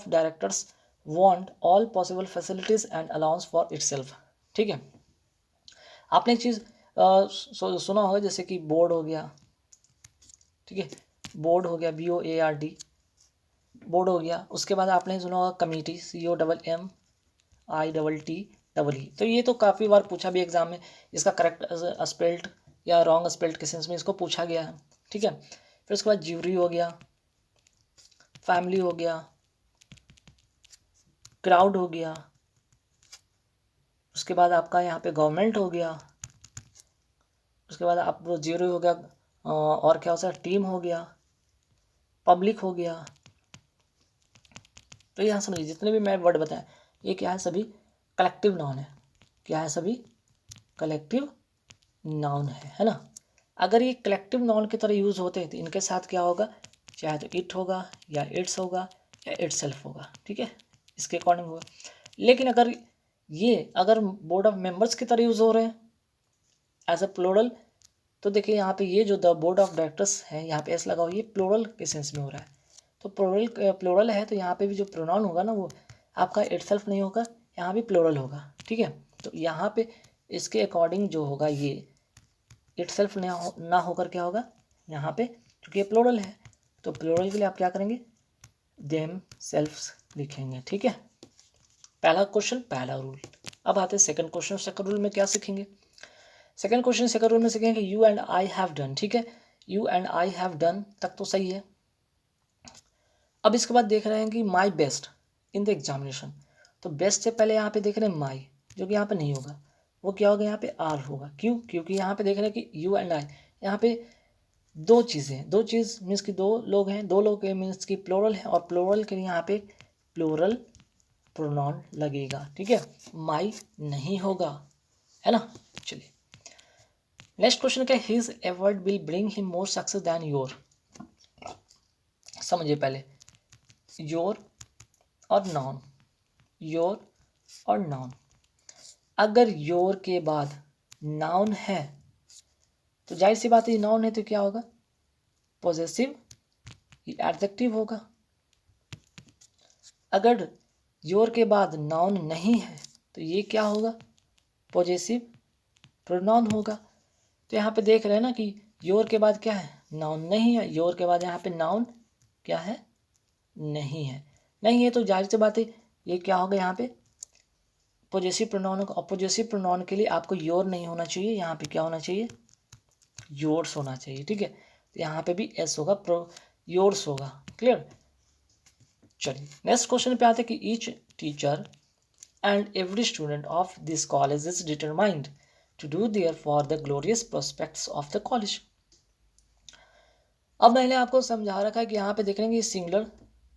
Of directors want all possible facilities and allowance for itself. ठीक है, आपने एक चीज़ सुना होगा जैसे कि बोर्ड हो गया, ठीक है, बोर्ड हो गया, BOARD, बोर्ड हो गया। उसके बाद आपने सुना होगा कमेटी, COMMITTEE। तो ये तो काफ़ी बार पूछा भी एग्जाम में, इसका करेक्ट स्पेल्ड या रॉन्ग स्पेल्ड के सेंस में इसको पूछा गया है। ठीक है, फिर उसके बाद ज्यूरी हो गया, फैमिली हो गया, क्राउड हो गया, उसके बाद आपका यहाँ पे गवर्नमेंट हो गया, उसके बाद आप ज्यूरी हो गया, और क्या होता है, टीम हो गया, पब्लिक हो गया। तो यहाँ समझिए जितने भी मैं वर्ड बताएं ये क्या है, सभी कलेक्टिव नाउन है। क्या है, सभी कलेक्टिव नाउन है ना। अगर ये कलेक्टिव नाउन की तरह यूज़ होते हैं तो इनके साथ क्या होगा, चाहे तो इट होगा या इट्स होगा या इटसेल्फ होगा। ठीक है, इसके अकॉर्डिंग होगा। लेकिन अगर बोर्ड ऑफ मेंबर्स की तरह यूज़ हो रहे हैं एज अ प्लूरल, तो देखिए यहाँ पे ये जो द बोर्ड ऑफ डायरेक्टर्स है, यहाँ पे एस लगा हुआ, ये प्लूरल के सेंस में हो रहा है। तो प्लूरल है तो यहाँ पे भी जो प्रोनाउन होगा ना वो आपका इटसेल्फ नहीं होगा, यहाँ भी प्लूरल होगा। ठीक है, तो यहाँ पे इसके अकॉर्डिंग जो होगा ये इटसेल्फ ना होकर क्या होगा यहाँ पे, क्योंकि ये प्लूरल है तो प्लूरल के लिए आप क्या करेंगे, देम सेल्फ्स लिखेंगे। ठीक है, पहला क्वेश्चन, पहला रूल। अब आते हैं सेकंड क्वेश्चन। सेकंड रूल में क्या सीखेंगे, सेकंड क्वेश्चन सेकंड रूल में सीखेंगे you and I have done. ठीक है, you and I have done तक तो सही है। अब इसके बाद देख रहे हैं कि my best in the examination, तो बेस्ट से पहले यहाँ पे देख रहे हैं माई, जो कि यहाँ पे नहीं होगा, वो क्या होगा, यहाँ पे आर होगा। क्यों, क्योंकि यहाँ पे देख रहे हैं कि यू एंड आई, यहाँ पे दो चीज़ मीन्स कि दो लोग हैं, दो लोग मीन्स कि प्लोरल है, और प्लोरल के लिए यहाँ पे प्लोरल प्रोनाउन लगेगा। ठीक है, माई नहीं होगा, है ना। चलिए नेक्स्ट क्वेश्चन क्या, his effort will bring him more success then your. समझिए पहले, योर और नाउन, योर और नाउन। अगर योर के बाद नाउन है तो जाहिर सी बात है नाउन है तो क्या होगा, पॉजेसिव, ये एडजेक्टिव होगा। अगर योर के बाद नाउन नहीं है तो ये क्या होगा, पॉजेसिव प्रोनाउन होगा। तो यहाँ पे देख रहे हैं ना कि योर के बाद क्या है, नाउन नहीं है, योर के बाद यहाँ पे नाउन क्या है, नहीं है तो जाहिर सी बात है ये क्या होगा, यहाँ पे पॉजेसिव प्रोनाउन होगा। और पॉजेसिव प्रोनाउन के लिए आपको योर नहीं होना चाहिए, यहाँ पे क्या होना चाहिए, योर्स होना चाहिए। ठीक है, तो यहाँ पे भी एस होगा, योर्स होगा। क्लियर। चलिए नेक्स्ट क्वेश्चन पे आते हैं कि each teacher and every student of this college is determined to do their for the glorious prospects of the college. अब मैंने आपको समझा रखा है कि यहाँ पे देख लेंगे सिंगुलर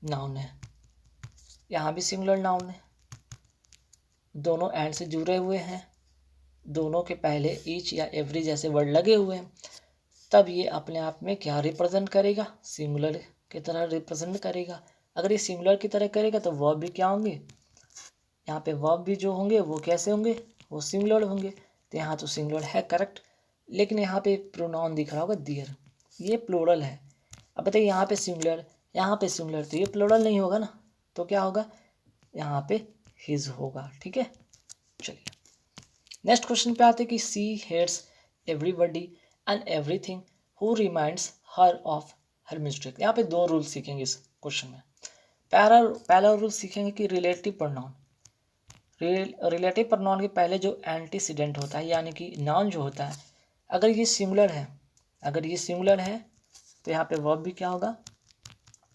नाउन है, यहाँ भी सिंगुलर नाउन है, दोनों एंड से जुड़े हुए हैं, दोनों के पहले ईच या एवरी जैसे वर्ड लगे हुए हैं, तब ये अपने आप में क्या रिप्रेजेंट करेगा, सिंगुलर की तरह रिप्रेजेंट करेगा। अगर ये सिंगुलर की तरह करेगा तो वर्ब भी क्या होंगे, यहाँ पे वर्ब भी जो होंगे वो कैसे होंगे, वो सिंगुलर होंगे। तो यहाँ तो सिंगुलर है करेक्ट, लेकिन यहाँ पे प्रोनाउन दिख रहा होगा दियर, ये प्लूरल है। अब बताइए यहाँ पे सिंगुलर, यहाँ पे सिंगुलर, तो ये प्लूरल नहीं होगा ना, तो क्या होगा, यहाँ पे हिज होगा। ठीक है, चलिए नेक्स्ट क्वेश्चन पे आते हैं कि she hates everybody and everything who reminds her of her mistake. यहाँ पे दो रूल सीखेंगे इस क्वेश्चन में। पहला रूल सीखेंगे कि रिलेटिव प्रोनाउन, रिलेटिव प्रोनाउन के पहले जो एंटीसीडेंट होता है यानी कि नाउन जो होता है, अगर ये सिंगुलर है, तो यहाँ पे वर्ब भी क्या होगा,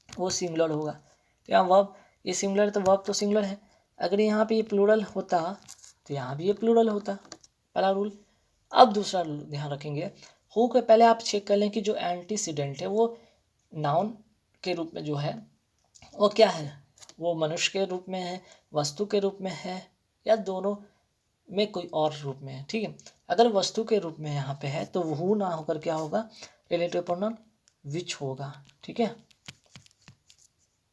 वो सिंगुलर होगा। तो यहाँ वर्ब, ये सिंगुलर है तो वर्ब तो सिंगुलर है। अगर यहाँ पे ये प्लूरल होता तो यहाँ भी ये प्लूरल होता, पहला रूल। अब दूसरा रूल ध्यान रखेंगे, हु के पहले आप चेक कर लें कि जो एंटीसीडेंट है वो नाउन के रूप में जो है वो क्या है, वो मनुष्य के रूप में है, वस्तु के रूप में है, या दोनों में कोई और रूप में है। ठीक है, अगर वस्तु के रूप में यहाँ पे है तो हु ना होकर क्या होगा, रिलेटिव प्रोनाउन विच होगा। ठीक है,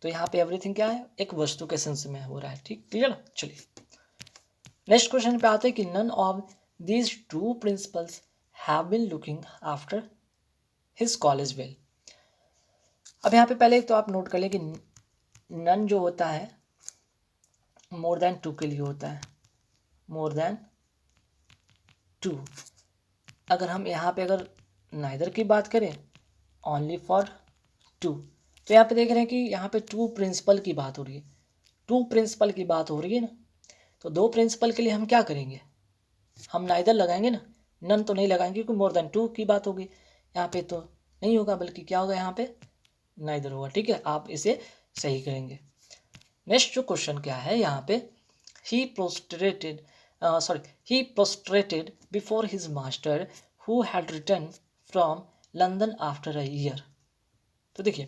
तो यहाँ पे एवरीथिंग क्या है, एक वस्तु के सेंस में हो रहा है। ठीक, क्लियर। चलिए नेक्स्ट क्वेश्चन पे आते हैं कि none of these two principals have been looking after his college well. अब यहाँ पे पहले तो आप नोट कर लें कि नन जो होता है मोर देन टू के लिए होता है, मोर देन टू। अगर हम यहाँ पे अगर नाइदर की बात करें, ओनली फॉर टू, तो यहाँ पे देख रहे हैं कि यहाँ पे टू प्रिंसिपल की बात हो रही है, टू प्रिंसिपल की बात हो रही है ना। तो दो प्रिंसिपल के लिए हम क्या करेंगे, हम नाइदर लगाएंगे ना, नन तो नहीं लगाएंगे क्योंकि मोर देन टू की बात होगी। यहाँ पे तो नहीं होगा, बल्कि क्या होगा यहाँ पे, नाइदर होगा। ठीक है, आप इसे सही करेंगे। नेक्स्ट जो क्वेश्चन क्या है यहाँ पे, ही prostrated before his master who had returned from London after a year। तो देखिए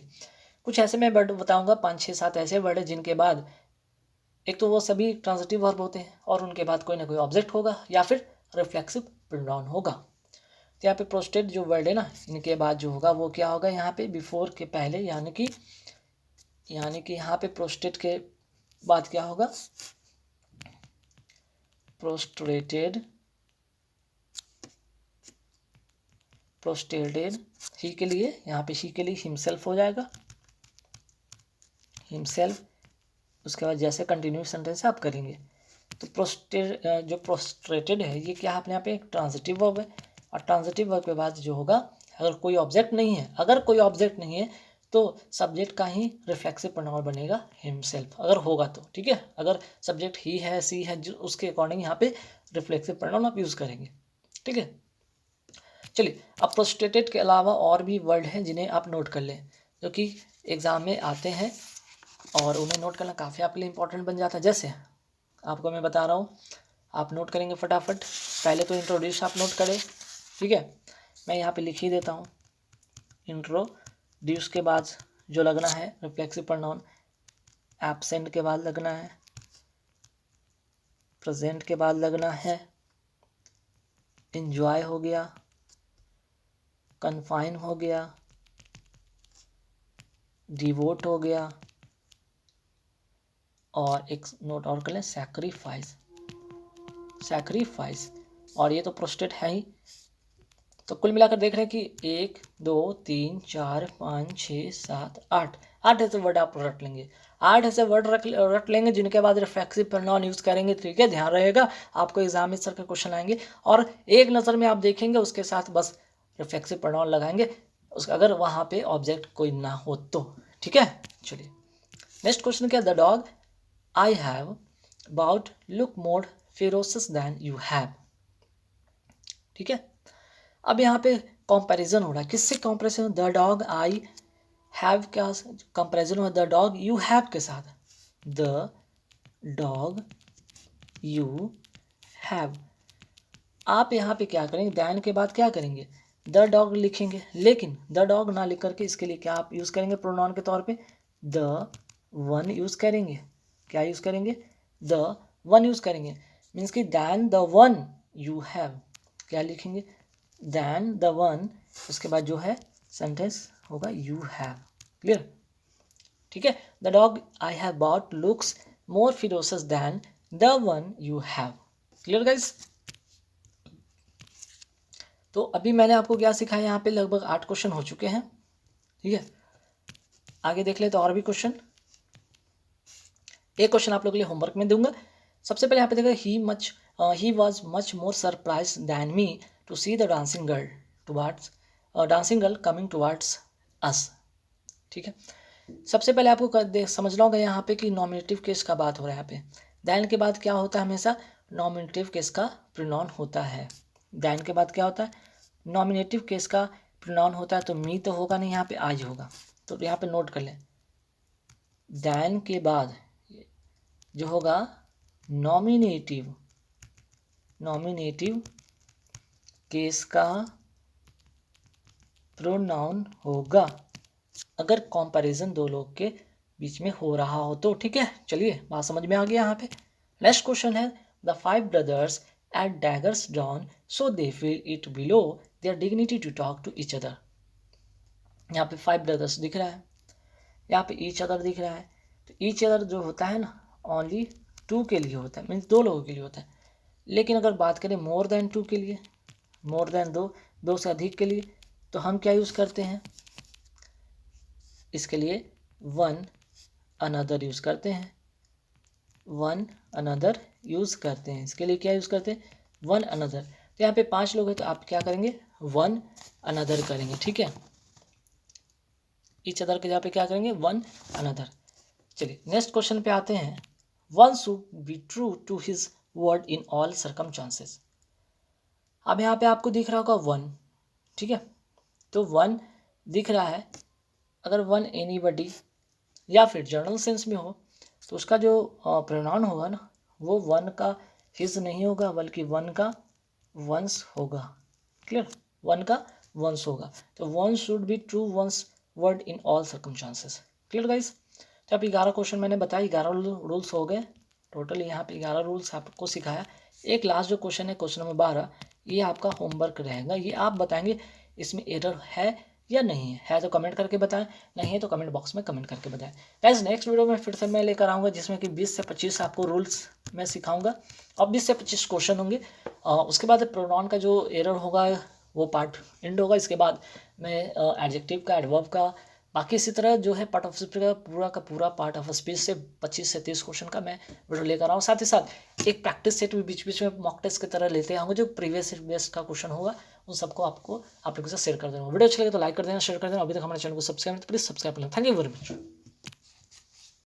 कुछ ऐसे मैं वर्ड बताऊंगा, 5 6 7 ऐसे वर्ड है जिनके बाद एक तो वो सभी ट्रांजिटिव वर्ब होते हैं और उनके बाद कोई ना कोई ऑब्जेक्ट होगा या फिर रिफ्लेक्सिव प्रोनाउन होगा। तो यहाँ पे प्रोस्टेट जो वर्ड है ना, इनके बाद जो होगा वो क्या होगा, यहाँ पे बिफोर के पहले, यानी कि यहाँ पे प्रोस्टेट के बाद क्या होगा, प्रोस्टेटेड ही के लिए, यहाँ पे शी के लिए हिमसेल्फ हो जाएगा, हिमसेल्फ। उसके बाद जैसे कंटिन्यूस सेंटेंस आप करेंगे तो जो प्रोस्ट्रेटेड है ये क्या है, अपने यहाँ पे एक ट्रांजिटिव वर्ब है, और ट्रांजिटिव वर्ब के बाद जो होगा, अगर कोई ऑब्जेक्ट नहीं है तो सब्जेक्ट का ही रिफ्लेक्सिव प्रोनाउन बनेगा हिमसेल्फ, अगर होगा तो। ठीक है, अगर सब्जेक्ट ही है, सी है, जो उसके अकॉर्डिंग यहाँ पे रिफ्लेक्सिव प्रोनाउन आप यूज़ करेंगे। ठीक है, चलिए अब प्रोस्ट्रेटेड के अलावा और भी वर्ड हैं जिन्हें आप नोट कर लें, जो कि एग्ज़ाम में आते हैं और उन्हें नोट करना काफ़ी आपके लिए इंपॉर्टेंट बन जाता है। जैसे आपको मैं बता रहा हूँ, आप नोट करेंगे फटाफट। पहले तो इंट्रोड्यूस आप नोट करें, ठीक है, मैं यहाँ पे लिख ही देता हूँ। इंट्रोड्यूस के बाद जो लगना है रिफ्लेक्सिव प्रोनाउन, एब्सेंट के बाद लगना है, प्रेजेंट के बाद लगना है, एंजॉय हो गया, कन्फाइन हो गया, डिवोट हो गया, और एक नोट और कर लें, सैक्रिफाइस। और ये तो प्रोस्टेट है ही। तो कुल मिलाकर देख रहे हैं कि 1 2 3 4 5 6 7 8 ऐसे वर्ड आप रट लेंगे, 8 ऐसे वर्ड रट लेंगे जिनके बाद रिफ्लेक्सिव प्रोनाउन यूज़ करेंगे। ठीक है, ध्यान रहेगा, आपको एग्जाम में इस तरह के क्वेश्चन आएंगे और एक नज़र में आप देखेंगे, उसके साथ बस रिफ्लेक्सिव प्रोनाउन लगाएंगे, उसका अगर वहाँ पे ऑब्जेक्ट कोई ना हो तो। ठीक है, चलिए नेक्स्ट क्वेश्चन क्या, the dog I have about look more ferocious than you have। ठीक है, अब यहाँ पे कंपैरिजन हो रहा है, किससे comparison, the dog I have क्या कंपैरिजन हुआ, द डॉग यू हैव के साथ, द डॉग यू हैव। आप यहाँ पे क्या करेंगे, दैन के बाद क्या करेंगे, द डॉग लिखेंगे, लेकिन द डॉग ना लिख करके इसके लिए क्या आप यूज़ करेंगे प्रोनाउन के तौर पे, द वन यूज़ करेंगे। क्या यूज़ करेंगे, द वन यूज़ करेंगे, मीन्स कि than the one you have, क्या लिखेंगे, दैन द वन, उसके बाद जो है सेंटेंस होगा यू हैव। क्लियर, ठीक है, the dog I have bought looks more ferocious than the one you have. Clear guys, तो अभी मैंने आपको क्या सिखाया, यहाँ पे लगभग 8 क्वेश्चन हो चुके हैं। ठीक है, आगे देख ले तो और भी क्वेश्चन, एक क्वेश्चन आप लोग के लिए होमवर्क में दूंगा। सबसे पहले यहाँ पे देखो, he was much more surprise than me to see the dancing girl coming towards us. ठीक है, सबसे पहले आपको समझना होगा यहाँ पे कि नॉमिनेटिव केस का बात हो रहा है। यहाँ पे दैन के बाद क्या होता है, हमेशा नॉमिनेटिव केस का प्रोनाउन होता है। दैन के बाद क्या होता है, नॉमिनेटिव केस का प्रोनाउन होता है, तो मी तो होगा नहीं, यहाँ पे आज होगा। तो यहाँ पे नोट कर लें, दैन के बाद जो होगा नॉमिनेटिव केस का प्रोनाउन होगा अगर कंपैरिजन दो लोग के बीच में हो रहा हो तो। ठीक है, चलिए बात समझ में आ गया। यहाँ पे नेक्स्ट क्वेश्चन है, the 5 brothers at daggers down so they feel it below their dignity to talk to each other. यहाँ पे 5 ब्रदर्स दिख रहा है, यहाँ पे ईच अदर दिख रहा है। तो ईच अदर जो होता है ना, ओनली 2 के लिए होता है, मीन्स 2 लोगों के लिए होता है। लेकिन अगर बात करें मोर देन 2 के लिए, मोर देन 2 से अधिक के लिए, तो हम क्या यूज़ करते हैं इसके लिए, 1 अनदर यूज़ करते हैं, वन अनदर यूज़ करते हैं। इसके लिए क्या यूज़ करते हैं, वन अनदर। तो यहाँ पे 5 लोग हैं तो आप क्या करेंगे, वन अनदर करेंगे, ठीक है। ईच अदर के जहाँ पे क्या करेंगे, वन अनदर। चलिए नेक्स्ट क्वेश्चन पे आते हैं। One should be true to his word in all circumstances. अब यहाँ पे आपको दिख रहा होगा वन, ठीक है। तो वन दिख रहा है, अगर वन एनीबडी या फिर जनरल सेंस में हो तो उसका जो प्रोनाउन होगा ना, वो वन का हिज नहीं होगा बल्कि वन का वंस होगा। क्लियर, वन का वंस होगा। तो one should be true one's word in all circumstances. Clear guys. तो अब 11 क्वेश्चन मैंने बताया, 11 रूल्स हो गए टोटल। यहाँ पे 11 रूल्स आपको सिखाया। एक लास्ट जो क्वेश्चन है, क्वेश्चन नंबर 12, ये आपका होमवर्क रहेगा। ये आप बताएंगे इसमें एरर है या नहीं है तो कमेंट करके बताएं, नहीं है तो कमेंट बॉक्स में कमेंट करके बताएं। गाइस नेक्स्ट वीडियो में फिर से मैं लेकर आऊँगा जिसमें कि 20 से 25 आपको रूल्स मैं सिखाऊंगा और 20 से 25 क्वेश्चन होंगे। उसके बाद प्रोनाउन का जो एरर होगा वो पार्ट एंड होगा। इसके बाद मैं एडजेक्टिव का, एडवर्ब का, बाकी इसी तरह जो है पार्ट ऑफ स्पीच का पूरा पार्ट ऑफ स्पीच से 25 से 30 क्वेश्चन का मैं वीडियो लेकर आऊँ। साथ ही साथ एक प्रैक्टिस सेट भी बीच बीच में मॉक टेस्ट की तरह लेते आऊँगा, जो प्रीवियस बेस्ड का क्वेश्चन होगा उन सबको आपको आप लोगों से शेयर कर देना। वीडियो अच्छा लगे तो लाइक कर देना, शेयर कर देना। अभी तक हमारे चैनल को सब्सक्राइब, प्लीज सब्सक्राइब करें। Thank you very much.